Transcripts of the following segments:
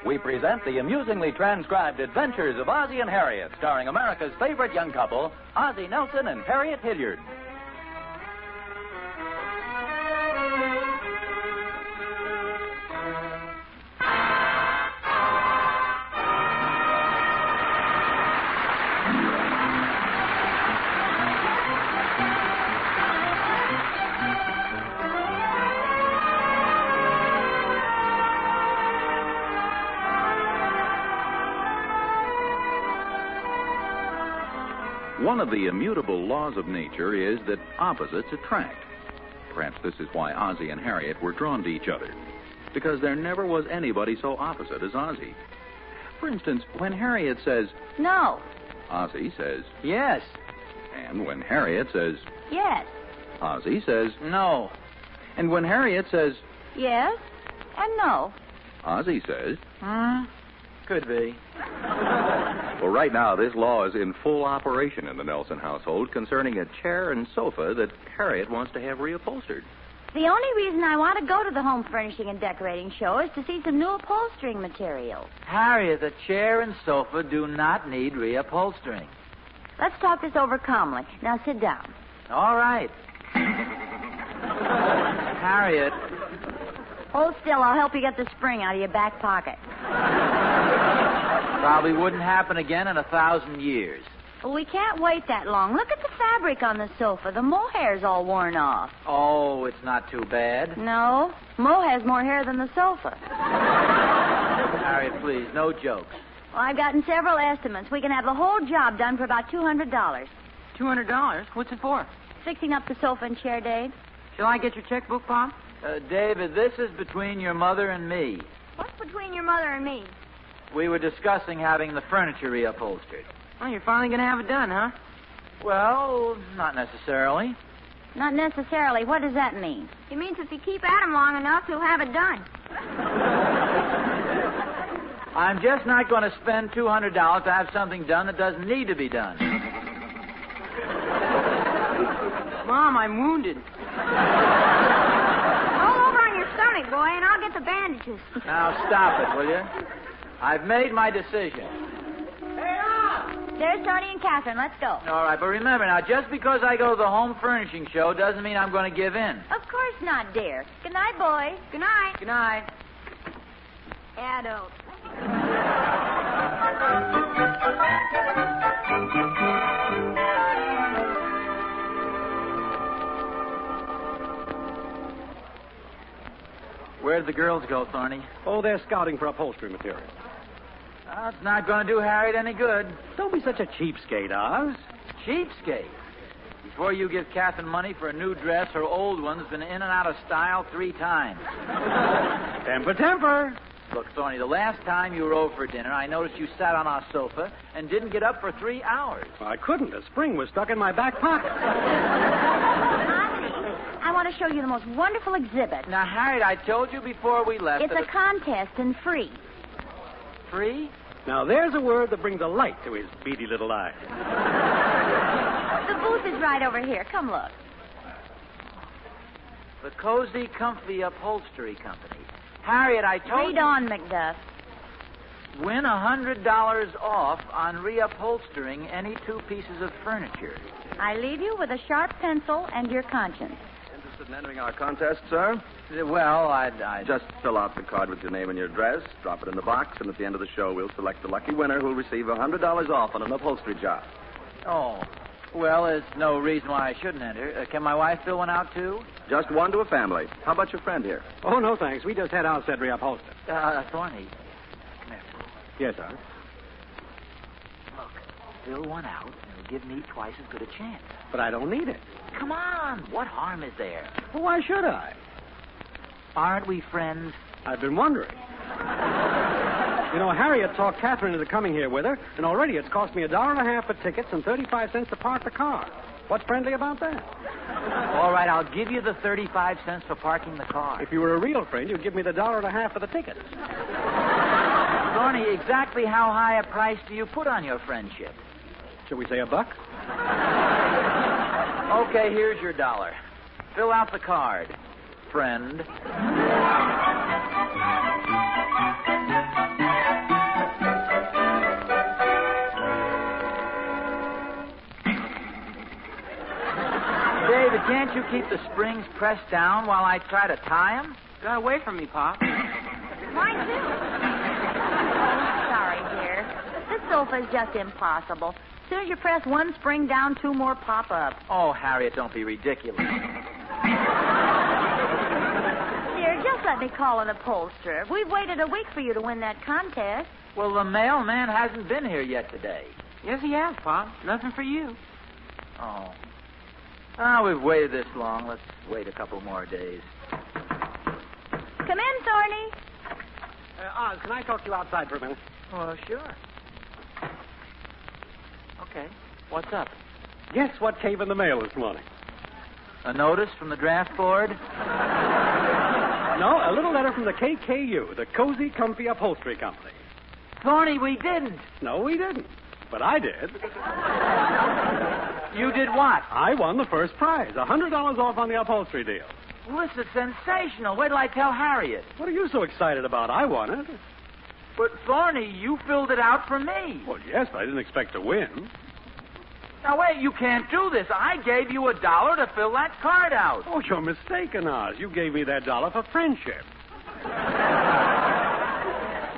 we present the amusingly transcribed adventures of Ozzie and Harriet, starring America's favorite young couple, Ozzie Nelson and Harriet Hilliard. One of the immutable laws of nature is that opposites attract. Perhaps this is why Ozzie and Harriet were drawn to each other, because there never was anybody so opposite as Ozzie. For instance, when Harriet says, "No," Ozzie says, "Yes." And when Harriet says, "Yes." Ozzie says, "No." And when Harriet says, "Yes," and "no," Ozzie says, Could be. Well, right now, this law is in full operation in the Nelson household concerning a chair and sofa that Harriet wants to have reupholstered. The only reason I want to go to the home furnishing and decorating show is to see some new upholstering materials. Harriet, the chair and sofa do not need reupholstering. Let's talk this over calmly. Now sit down. All right. Harriet. Hold still. I'll help you get the spring out of your back pocket. Probably wouldn't happen again in 1,000 years. Well, we can't wait that long. Look at the fabric on the sofa. The mohair's all worn off. Oh, it's not too bad. No. Mo has more hair than the sofa. Harriet, please, no jokes. Well, I've gotten several estimates. We can have the whole job done for about $200. $200? What's it for? Fixing up the sofa and chair, Dave. Shall I get your checkbook, Pop? David, this is between your mother and me. What's between your mother and me? We were discussing having the furniture reupholstered. Oh, you're finally going to have it done, huh? Well, not necessarily. Not necessarily. What does that mean? It means if you keep at him long enough, he'll have it done. I'm just not going to spend $200 to have something done that doesn't need to be done. Mom, I'm wounded. Roll over on your stomach, boy, and I'll get the bandages. Now stop it, will you? I've made my decision. There's Tony and Catherine. Let's go. All right, but remember now, just because I go to the home furnishing show doesn't mean I'm going to give in. Of course not, dear. Good night, boys. Good night. Good night. Adult. Where'd the girls go, Thorny? Oh, they're scouting for upholstery material. It's not going to do Harriet any good. Don't be such a cheapskate, Oz. Cheapskate. Before you give Catherine money for a new dress, her old one's been in and out of style 3 times. Temper, temper. Look, Thorny, the last time you were over for dinner, I noticed you sat on our sofa and didn't get up for 3 hours. Well, I couldn't. The spring was stuck in my back pocket. I want to show you the most wonderful exhibit. Now, Harriet, I told you before we left It's that a contest and free. Free? Now, there's a word that brings a light to his beady little eyes. The booth is right over here. Come look. The Cozy Comfy Upholstery Company. Harriet, I told Read you... on, Macduff. Win $100 off on reupholstering any 2 pieces of furniture. I leave you with a sharp pencil and your conscience. Interested in entering our contest, sir? Well, I Just fill out the card with your name and your address, drop it in the box, and at the end of the show, we'll select the lucky winner who'll receive $100 off on an upholstery job. Oh. Well, there's no reason why I shouldn't enter. Can my wife fill one out, too? Just one to a family. How about your friend here? Oh, no, thanks. We just had ours said reupholstered. Thorny. Come here. Yes, sir. Look, fill one out, and it'll give me twice as good a chance. But I don't need it. Come on. What harm is there? Well, why should I? Aren't we friends? I've been wondering. You know, Harriet talked Catherine into coming here with her, and already it's cost me $1.50 for tickets and 35 cents to park the car. What's friendly about that? All right, I'll give you the 35 cents for parking the car. If you were a real friend, you'd give me the $1.50 for the tickets. Thorny, exactly how high a price do you put on your friendship? Shall we say $1? Okay, here's your $1. Fill out the card, friend. Can't you keep the springs pressed down while I try to tie them? Got away from me, Pop. Mine, too. Sorry, dear. This sofa is just impossible. As soon as you press one spring down, two more pop up. Oh, Harriet, don't be ridiculous. Dear, just let me call an upholsterer. We've waited a week for you to win that contest. Well, the mailman hasn't been here yet today. Yes, he has, Pop. Nothing for you. Oh. Oh, we've waited this long. Let's wait a couple more days. Come in, Thorny. Oz, can I talk to you outside for a minute? Oh, sure. Okay. What's up? Guess what came in the mail this morning? A notice from the draft board? No, a little letter from the KKU, the Cozy Comfy Upholstery Company. Thorny, we didn't. No, we didn't. But I did. You did what? I won the first prize, $100 off on the upholstery deal. Well, this is sensational. Wait till I tell Harriet. What are you so excited about? I won it. But, Thorny, you filled it out for me. Well, yes, but I didn't expect to win. Now, wait, you can't do this. I gave you $1 to fill that card out. Oh, you're mistaken, Oz. You gave me that $1 for friendship.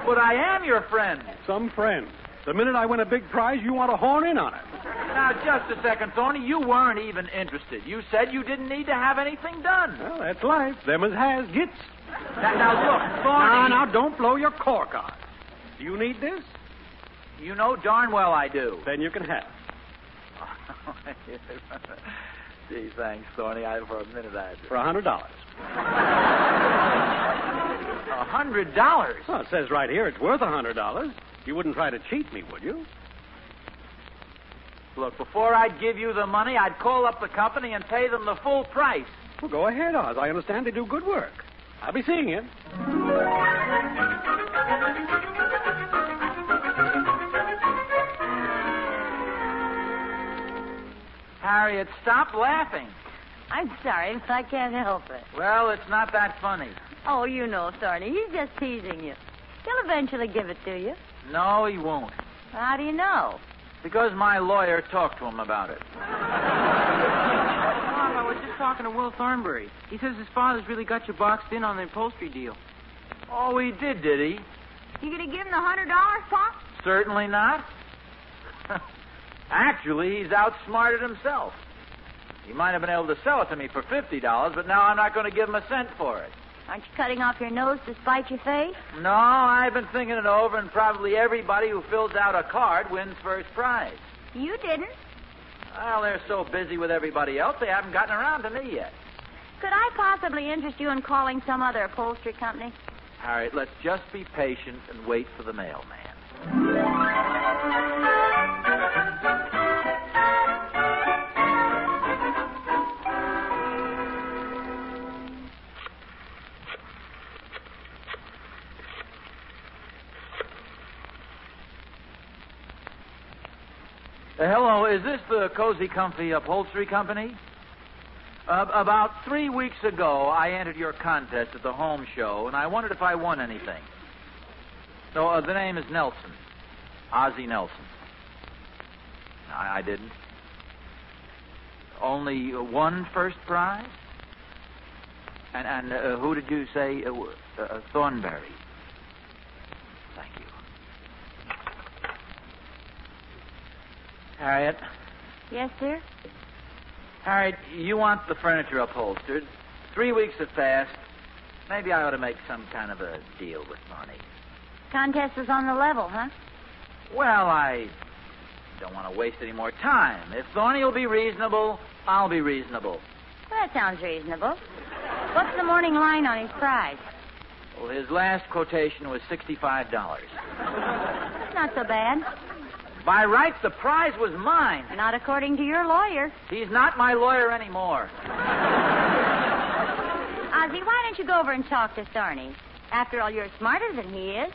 But I am your friend. Some friend. The minute I win a big prize, you want to horn in on it. Now, just a second, Thorny. You weren't even interested. You said you didn't need to have anything done. Well, that's life. Them as has gets. Now look, Thorny. Now, don't blow your cork on. Do you need this? You know darn well I do. Then you can have it. Gee, thanks, Thorny. For a minute I did. For $100. $100? Well, it says right here it's worth $100. You wouldn't try to cheat me, would you? Look, before I'd give you the money, I'd call up the company and pay them the full price. Well, go ahead, Oz. I understand they do good work. I'll be seeing you. Harriet, stop laughing. I'm sorry, but I can't help it. Well, it's not that funny. Oh, you know, Thorny, he's just teasing you. He'll eventually give it to you. No, he won't. How do you know? Because my lawyer talked to him about it. Pop, I was just talking to Will Thornbury. He says his father's really got you boxed in on the upholstery deal. Oh, he did he? You gonna give him the $100, Pop? Certainly not. Actually, he's outsmarted himself. He might have been able to sell it to me for $50, but now I'm not going to give him a cent for it. Aren't you cutting off your nose to spite your face? No, I've been thinking it over, and probably everybody who fills out a card wins first prize. You didn't. Well, they're so busy with everybody else, they haven't gotten around to me yet. Could I possibly interest you in calling some other upholstery company? Harriet, let's just be patient and wait for the mailman. Hello, is this the Cozy Comfy Upholstery Company? About 3 weeks ago, I entered your contest at the home show, and I wondered if I won anything. So, the name is Nelson. Ozzie Nelson. I didn't. Only one first prize? And who did you say? Thornbury. Thank you. Harriet? Yes, sir? Harriet, you want the furniture upholstered. 3 weeks have passed. Maybe I ought to make some kind of a deal with Thorny. Contest was on the level, huh? Well, I don't want to waste any more time. If Thorny will be reasonable, I'll be reasonable. Well, that sounds reasonable. What's the morning line on his prize? Well, his last quotation was $65. That's not so bad. By rights, the prize was mine. Not according to your lawyer. He's not my lawyer anymore. Ozzie, why don't you go over and talk to Thorny? After all, you're smarter than he is.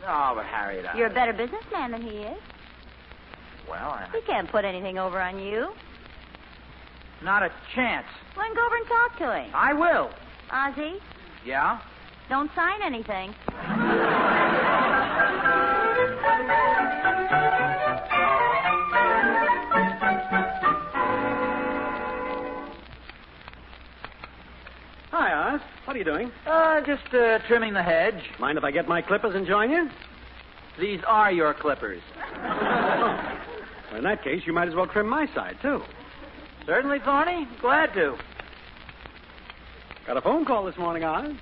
Oh, but Harriet, You're a better businessman than he is. Well, He can't put anything over on you. Not a chance. Well, then go over and talk to him. I will. Ozzie, Yeah? don't sign anything. What are you doing? Just trimming the hedge. Mind if I get my clippers and join you? These are your clippers. Well, in that case, you might as well trim my side, too. Certainly, Thorny. Glad to. Got a phone call this morning, Oz.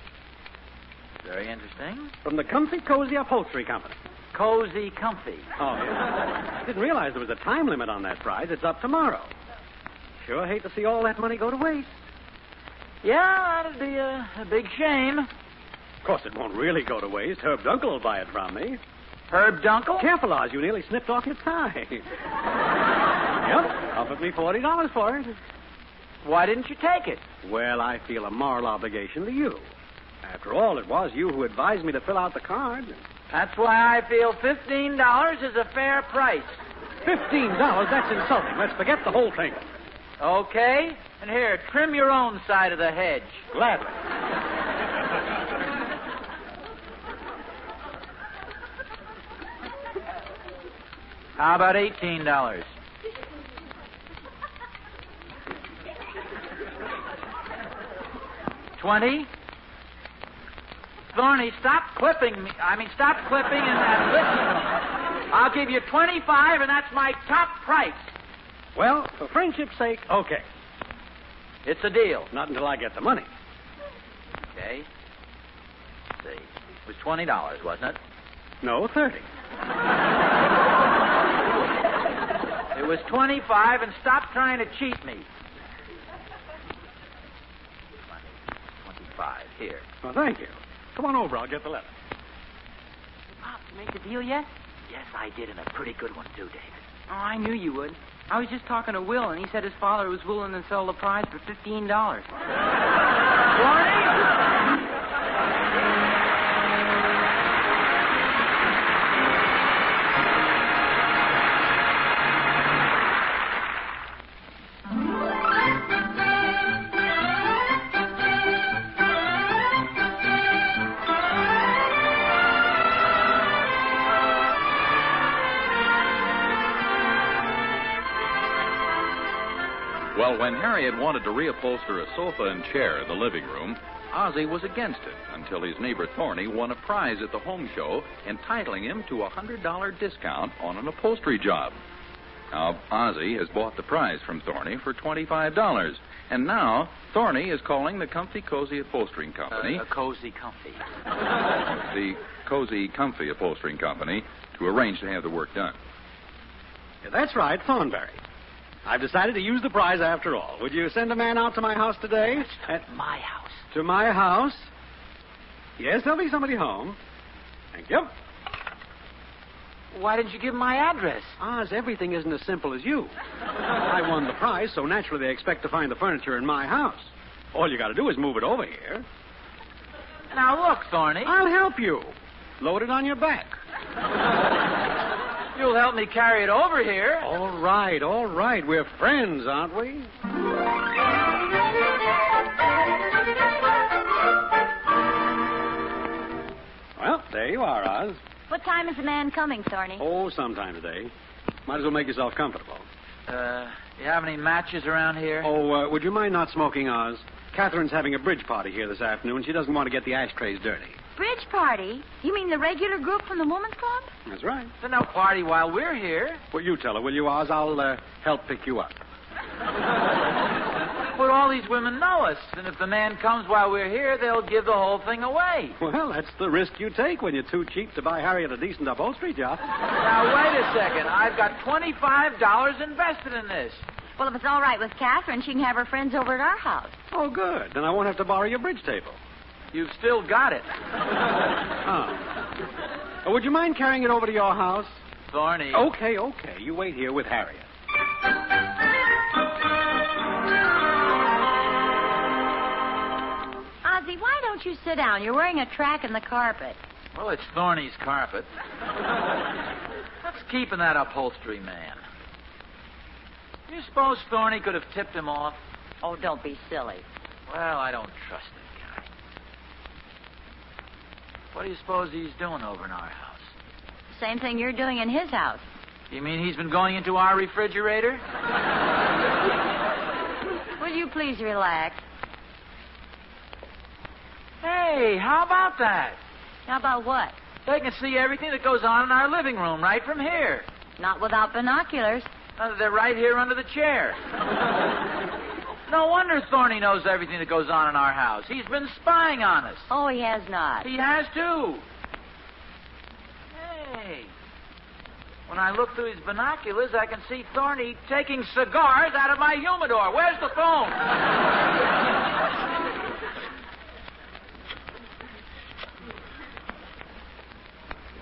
Very interesting. From the Comfy Cozy Upholstery Company. Cozy Comfy. Oh, yeah. I didn't realize there was a time limit on that prize. It's up tomorrow. Sure hate to see all that money go to waste. Yeah, that'd be a big shame. Of course, it won't really go to waste. Herb Dunkel will buy it from me. Herb Dunkel? Careful, Oz. You nearly snipped off your tie. Yep. Offered me $40 for it. Why didn't you take it? Well, I feel a moral obligation to you. After all, it was you who advised me to fill out the card. That's why I feel $15 is a fair price. $15? That's insulting. Let's forget the whole thing. Okay. And here, trim your own side of the hedge. Gladly. How about $18? $20? Thorny, stop clipping me. Stop clipping and listen. I'll give you $25, and that's my top price. Well, for friendship's sake, okay. It's a deal. Not until I get the money. Okay. Let's see. It was $20, wasn't it? No, 30. It was $25, and stop trying to cheat me. 25. Here. Well, thank you. Come on over. I'll get the letter. Pop, you make the deal yet? Yes, I did, and a pretty good one, too, David. Oh, I knew you would. I was just talking to Will, and he said his father was willing to sell the prize for $15. Well, when Harriet wanted to reupholster a sofa and chair in the living room, Ozzie was against it until his neighbor Thorny won a prize at the home show, entitling him to a $100 discount on an upholstery job. Now, Ozzie has bought the prize from Thorny for $25, and now Thorny is calling the Comfy Cozy Upholstering Company. Cozy Comfy. The Cozy Comfy Upholstering Company to arrange to have the work done. Yeah, that's right, Thornberry. I've decided to use the prize after all. Would you send a man out to my house today? My house. To my house? Yes, there'll be somebody home. Thank you. Why didn't you give him my address? Oz, everything isn't as simple as you. I won the prize, so naturally they expect to find the furniture in my house. All you got to do is move it over here. Now, look, Thorny. I'll help you. Load it on your back. You'll help me carry it over here. All right, all right. We're friends, aren't we? Well, there you are, Oz. What time is the man coming, Thorny? Oh, sometime today. Might as well make yourself comfortable. You have any matches around here? Oh, would you mind not smoking, Oz? Catherine's having a bridge party here this afternoon. She doesn't want to get the ashtrays dirty. Bridge party? You mean the regular group from the Woman's Club? That's right. There's no party while we're here. Well, you tell her, will you, Oz? I'll help pick you up. But all these women know us, and if the man comes while we're here, they'll give the whole thing away. Well, that's the risk you take when you're too cheap to buy Harriet a decent upholstery job. Now, wait a second. I've got $25 invested in this. Well, if it's all right with Catherine, she can have her friends over at our house. Oh, good. Then I won't have to borrow your bridge table. You've still got it. Oh. Would you mind carrying it over to your house? Thorny. Okay. You wait here with Harriet. Ozzie, why don't you sit down? You're wearing a track in the carpet. Well, it's Thorny's carpet. What's keeping that upholstery man? You suppose Thorny could have tipped him off? Oh, don't be silly. Well, I don't trust that guy. What do you suppose he's doing over in our house? Same thing you're doing in his house. You mean he's been going into our refrigerator? Will you please relax? Hey, how about that? How about what? They can see everything that goes on in our living room right from here. Not without binoculars. They're right here under the chair. No wonder Thorny knows everything that goes on in our house. He's been spying on us. Oh, he has not. He has, too. Hey. When I look through his binoculars, I can see Thorny taking cigars out of my humidor. Where's the phone?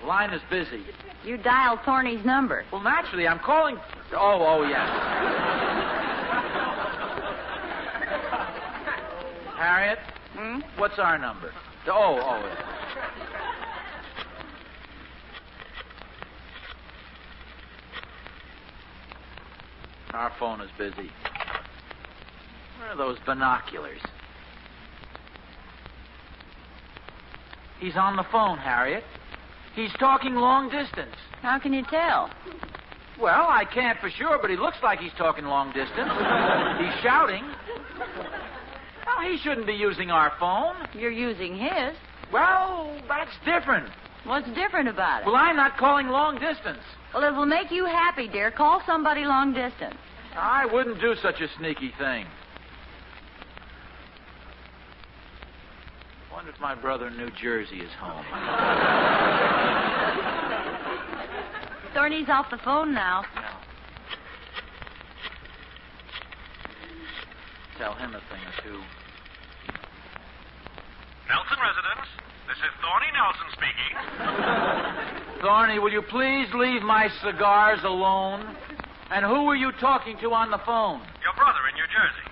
The line is busy. You dialed Thorny's number. Well, naturally, I'm calling... Oh, yes. Harriet? What's our number? Oh. Our phone is busy. Where are those binoculars? He's on the phone, Harriet. He's talking long distance. How can you tell? Well, I can't for sure, but he looks like he's talking long distance. He's shouting. Well, he shouldn't be using our phone. You're using his. Well, that's different. What's different about it? Well, I'm not calling long distance. Well, it will make you happy, dear. Call somebody long distance. I wouldn't do such a sneaky thing. I wonder if my brother in New Jersey is home. Thorny's off the phone now. No. Tell him a thing or two. Nelson residence. This is Thorny Nelson speaking. Thorny, will you please leave my cigars alone? And who were you talking to on the phone? Your brother in New Jersey.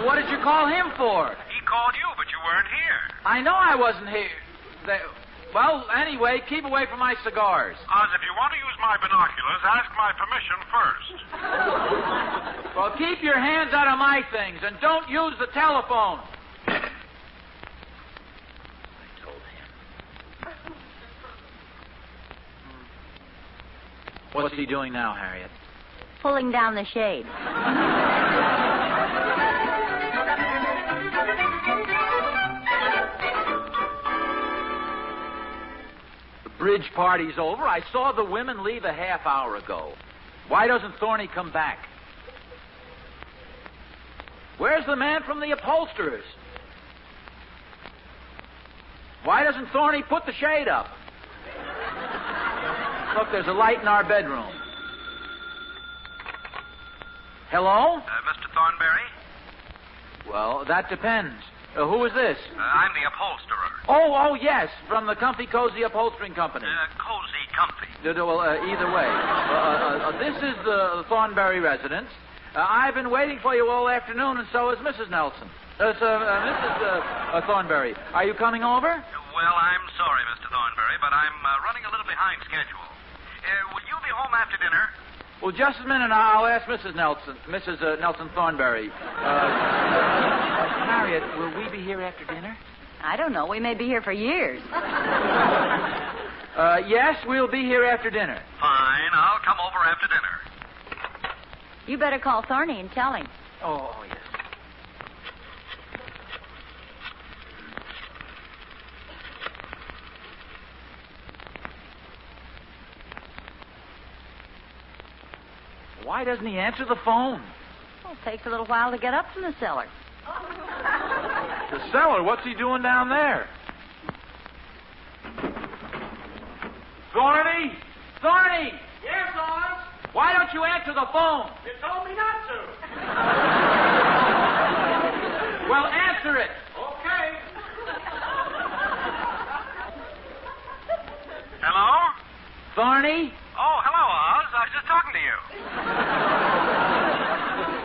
What did you call him for? He called you, but you weren't here. I know I wasn't here. Well, anyway, keep away from my cigars. Oz, if you want to use my binoculars, ask my permission first. Well, keep your hands out of my things and don't use the telephone. I told him. What's he doing now, Harriet? Pulling down the shade. Bridge party's over. I saw the women leave a half hour ago. Why doesn't Thorny come back? Where's the man from the upholsterers? Why doesn't Thorny put the shade up? Look, there's a light in our bedroom. Hello? Mr. Thornberry? Well, that depends. Who is this? I'm the upholsterer. Oh, yes, from the Comfy Cozy Upholstering Company. Cozy comfy. Well, either way. This is the Thornberry residence. I've been waiting for you all afternoon, and so is Mrs. Nelson. Mrs. Thornberry. Are you coming over? Well, I'm sorry, Mr. Thornberry, but I'm running a little behind schedule. Will you be home after dinner? Well, just a minute, I'll ask Mrs. Nelson Thornberry. Harriet, will we be here after dinner? I don't know. We may be here for years. Yes, we'll be here after dinner. Fine, I'll come over after dinner. You better call Thorny and tell him. Oh, yes. Why doesn't he answer the phone? Well, it takes a little while to get up from the cellar. The cellar? What's he doing down there? Thorny? Thorny! Yes, Oz? Why don't you answer the phone? You told me not to. Well, answer it. Okay. Hello? Thorny? Oh, hello, Oz. I was just talking to you.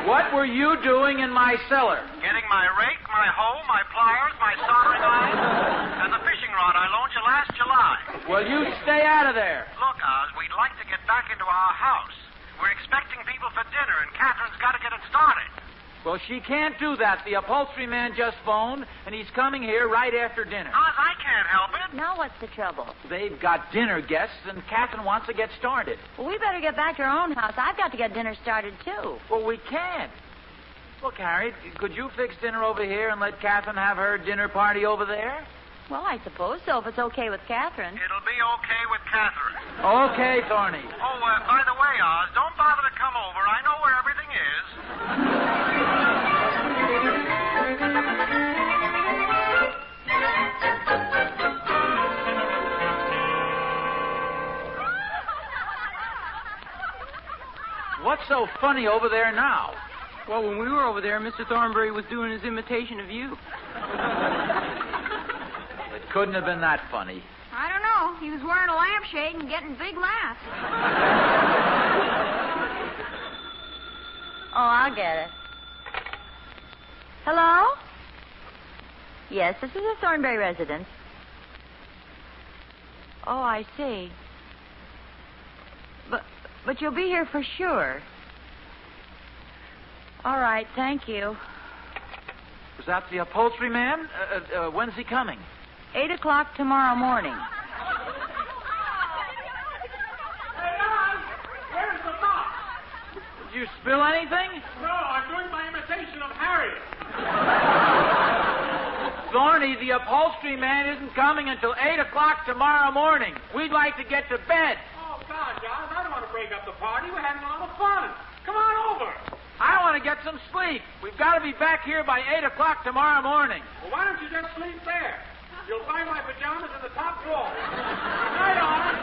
What were you doing in my cellar? Getting my rake, my hoe, my pliers, my soldering iron, and the fishing rod I loaned you last July. Well, you stay out of there. Look, Oz, we'd like to get back into our house. We're expecting people for dinner, and Catherine's got to get it started. Well, she can't do that. The upholstery man just phoned, and he's coming here right after dinner. Oz, I can't help it. Now what's the trouble? They've got dinner guests, and Catherine wants to get started. Well, we better get back to our own house. I've got to get dinner started, too. Well, we can't. Look, Harriet, could you fix dinner over here and let Catherine have her dinner party over there? Well, I suppose so, if it's okay with Catherine. It'll be okay with Catherine. Okay, Thorny. Oh, by the way, Oz, don't bother to come over. I know where everything is. What's so funny over there now? Well, when we were over there, Mr. Thornberry was doing his imitation of you. It couldn't have been that funny. I don't know. He was wearing a lampshade and getting big laughs. Oh, I'll get it. Hello? Yes, this is a Thornberry residence. Oh, I see. But you'll be here for sure. All right, thank you. Was that the upholstery man? When's he coming? 8 o'clock tomorrow morning. Where's the box? Did you spill anything? No, I'm doing my imitation of Harriet. Thorny, the upholstery man isn't coming until 8 o'clock tomorrow morning. We'd like to get to bed. Oh, God, John, I don't want to break up the party. We're having a lot of fun. Come on over. I want to get some sleep. We've got to be back here by 8 o'clock tomorrow morning. Well, why don't you just sleep there? You'll find my pajamas in the top drawer. Good night, Oz.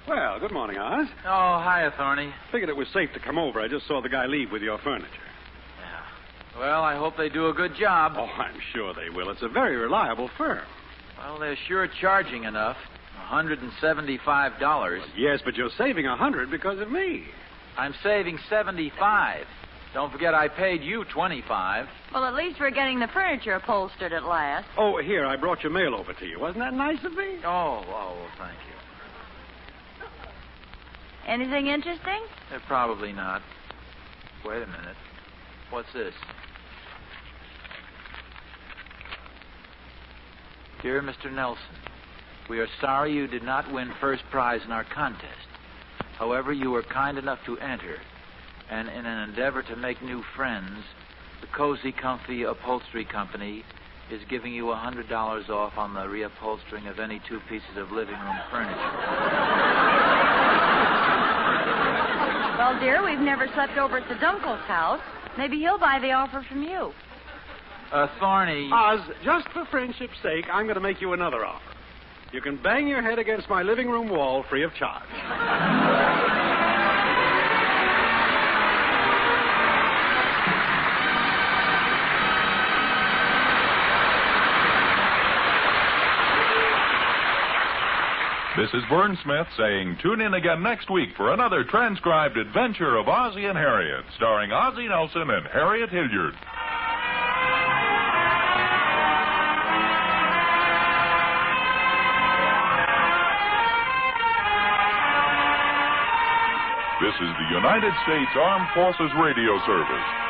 Well, good morning, Oz. Oh, hiya, Thorny. Figured it was safe to come over. I just saw the guy leave with your furniture. Well, I hope they do a good job. Oh, I'm sure they will. It's a very reliable firm. Well, they're sure charging enough. $175. Yes, but you're saving $100 because of me. I'm saving $75. Don't forget I paid you $25. Well, at least we're getting the furniture upholstered at last. Oh, here, I brought your mail over to you. Wasn't that nice of me? Oh, well, thank you. Anything interesting? Probably not. Wait a minute. What's this? Dear Mr. Nelson, we are sorry you did not win first prize in our contest. However, you were kind enough to enter, and in an endeavor to make new friends, the Cozy Comfy Upholstery Company is giving you $100 off on the reupholstering of any 2 pieces of living room furniture. Well, dear, we've never slept over at the Dunkel's house. Maybe he'll buy the offer from you. Thorny. Oz, just for friendship's sake, I'm going to make you another offer. You can bang your head against my living room wall free of charge. This is Vern Smith saying tune in again next week for another transcribed adventure of Ozzie and Harriet, starring Ozzie Nelson and Harriet Hilliard. This is the United States Armed Forces Radio Service.